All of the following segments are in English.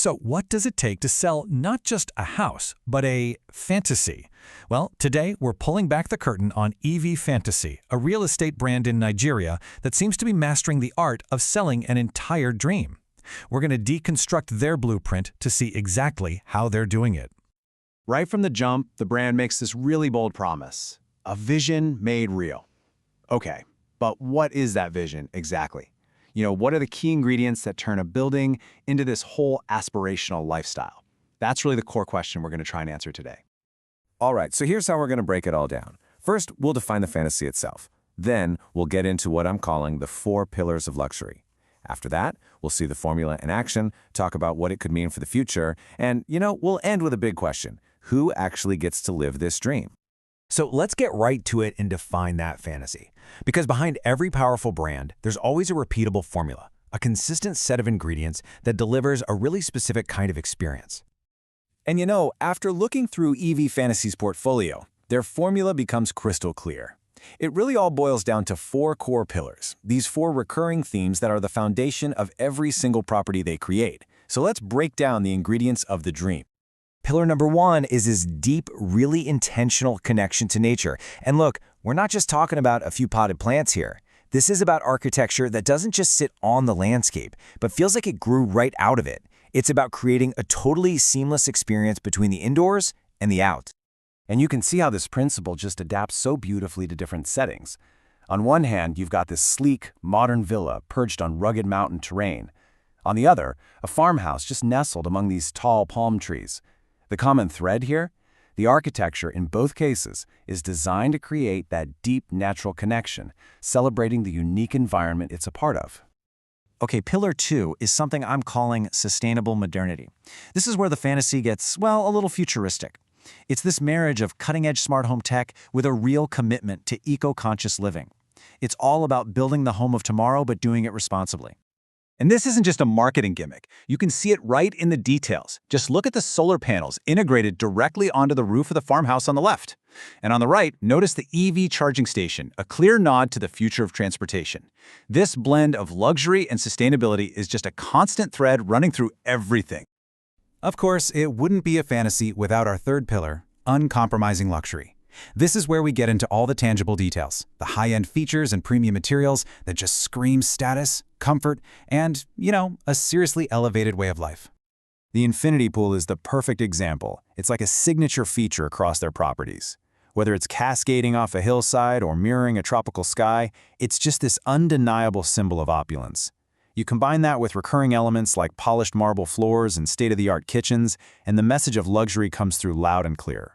So what does it take to sell not just a house, but a fantasy? Well, today we're pulling back the curtain on EV Fantasy, a real estate brand in Nigeria that seems to be mastering the art of selling an entire dream. We're going to deconstruct their blueprint to see exactly how they're doing it. Right from the jump, the brand makes this really bold promise: a vision made real. Okay, but what is that vision exactly? What are the key ingredients that turn a building into this whole aspirational lifestyle? That's really the core question we're going to try and answer today. All right, so here's how we're going to break it all down. First, we'll define the fantasy itself. Then, we'll get into what I'm calling the 4 pillars of luxury. After that, we'll see the formula in action, talk about what it could mean for the future, and, we'll end with a big question: who actually gets to live this dream? So let's get right to it and define that fantasy. Because behind every powerful brand, there's always a repeatable formula, a consistent set of ingredients that delivers a really specific kind of experience. And after looking through EV Fantasy's portfolio, their formula becomes crystal clear. It really all boils down to 4 core pillars, these 4 recurring themes that are the foundation of every single property they create. So let's break down the ingredients of the dream. Pillar number 1 is this deep, really intentional connection to nature. And look, we're not just talking about a few potted plants here. This is about architecture that doesn't just sit on the landscape, but feels like it grew right out of it. It's about creating a totally seamless experience between the indoors and the out. And you can see how this principle just adapts so beautifully to different settings. On one hand, you've got this sleek, modern villa perched on rugged mountain terrain. On the other, a farmhouse just nestled among these tall palm trees. The common thread here? The architecture in both cases is designed to create that deep natural connection, celebrating the unique environment it's a part of. Okay, pillar 2 is something I'm calling sustainable modernity. This is where the fantasy gets, well, a little futuristic. It's this marriage of cutting-edge smart home tech with a real commitment to eco-conscious living. It's all about building the home of tomorrow, but doing it responsibly. And this isn't just a marketing gimmick. You can see it right in the details. Just look at the solar panels integrated directly onto the roof of the farmhouse on the left. And on the right, notice the EV charging station, a clear nod to the future of transportation. This blend of luxury and sustainability is just a constant thread running through everything. Of course, it wouldn't be a fantasy without our third pillar, uncompromising luxury. This is where we get into all the tangible details, the high-end features and premium materials that just scream status, comfort, and, a seriously elevated way of life. The infinity pool is the perfect example. It's like a signature feature across their properties. Whether it's cascading off a hillside or mirroring a tropical sky, it's just this undeniable symbol of opulence. You combine that with recurring elements like polished marble floors and state-of-the-art kitchens, and the message of luxury comes through loud and clear.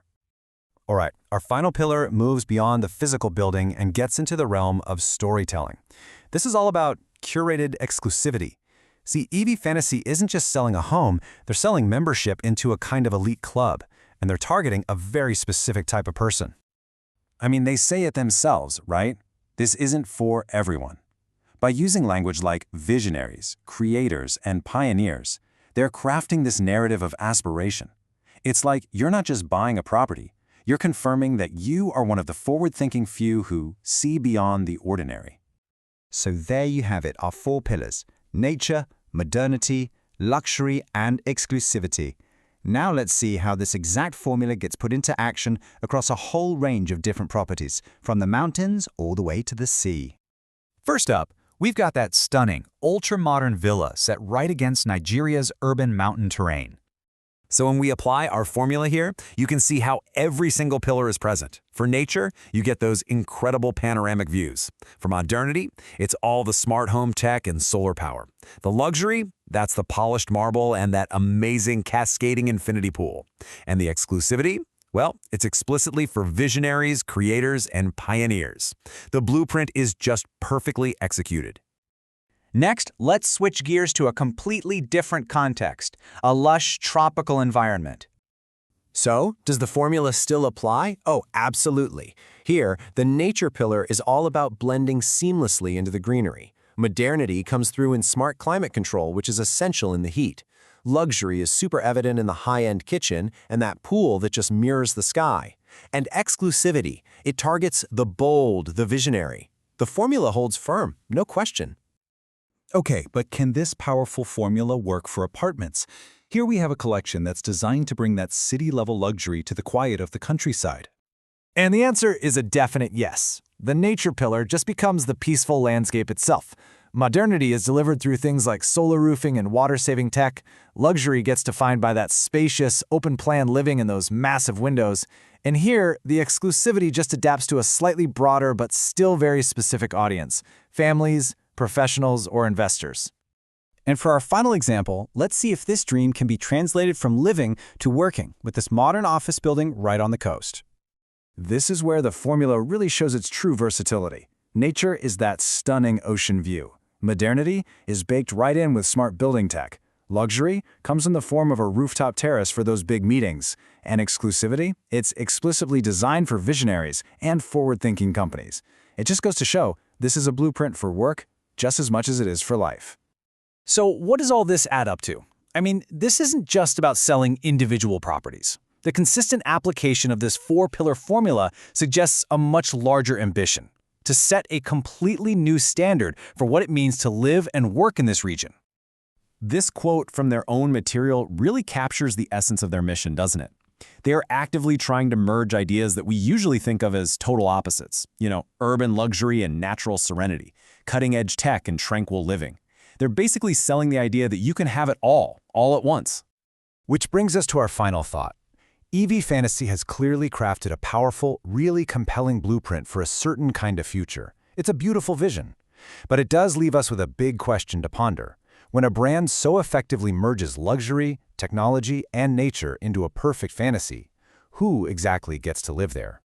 All right, our final pillar moves beyond the physical building and gets into the realm of storytelling. This is all about curated exclusivity. See, EV Fantasy isn't just selling a home, they're selling membership into a kind of elite club, and they're targeting a very specific type of person. I mean, they say it themselves, right? This isn't for everyone. By using language like visionaries, creators, and pioneers, they're crafting this narrative of aspiration. It's like you're not just buying a property, you're confirming that you are one of the forward-thinking few who see beyond the ordinary. So there you have it, our 4 pillars: nature, modernity, luxury, and exclusivity. Now let's see how this exact formula gets put into action across a whole range of different properties, from the mountains all the way to the sea. First up, we've got that stunning, ultra-modern villa set right against Nigeria's urban mountain terrain. So when we apply our formula here, you can see how every single pillar is present. For nature, you get those incredible panoramic views. For modernity, it's all the smart home tech and solar power. The luxury, that's the polished marble and that amazing cascading infinity pool. And the exclusivity, well, it's explicitly for visionaries, creators, and pioneers. The blueprint is just perfectly executed. Next, let's switch gears to a completely different context, a lush, tropical environment. So, does the formula still apply? Oh, absolutely. Here, the nature pillar is all about blending seamlessly into the greenery. Modernity comes through in smart climate control, which is essential in the heat. Luxury is super evident in the high-end kitchen and that pool that just mirrors the sky. And exclusivity, it targets the bold, the visionary. The formula holds firm, no question. Okay, but can this powerful formula work for apartments? Here we have a collection that's designed to bring that city-level luxury to the quiet of the countryside. And the answer is a definite yes. The nature pillar just becomes the peaceful landscape itself. Modernity is delivered through things like solar roofing and water-saving tech. Luxury gets defined by that spacious, open-plan living in those massive windows. And here, the exclusivity just adapts to a slightly broader but still very specific audience: families, professionals, or investors. And for our final example, let's see if this dream can be translated from living to working with this modern office building right on the coast. This is where the formula really shows its true versatility. Nature is that stunning ocean view. Modernity is baked right in with smart building tech. Luxury comes in the form of a rooftop terrace for those big meetings. And exclusivity, it's explicitly designed for visionaries and forward-thinking companies. It just goes to show this is a blueprint for work just as much as it is for life. So what does all this add up to? I mean, this isn't just about selling individual properties. The consistent application of this four-pillar formula suggests a much larger ambition: to set a completely new standard for what it means to live and work in this region. This quote from their own material really captures the essence of their mission, doesn't it? They are actively trying to merge ideas that we usually think of as total opposites. Urban luxury and natural serenity, cutting-edge tech and tranquil living. They're basically selling the idea that you can have it all at once. Which brings us to our final thought. EV Fantasy has clearly crafted a powerful, really compelling blueprint for a certain kind of future. It's a beautiful vision. But it does leave us with a big question to ponder. When a brand so effectively merges luxury, technology, and nature into a perfect fantasy, who exactly gets to live there?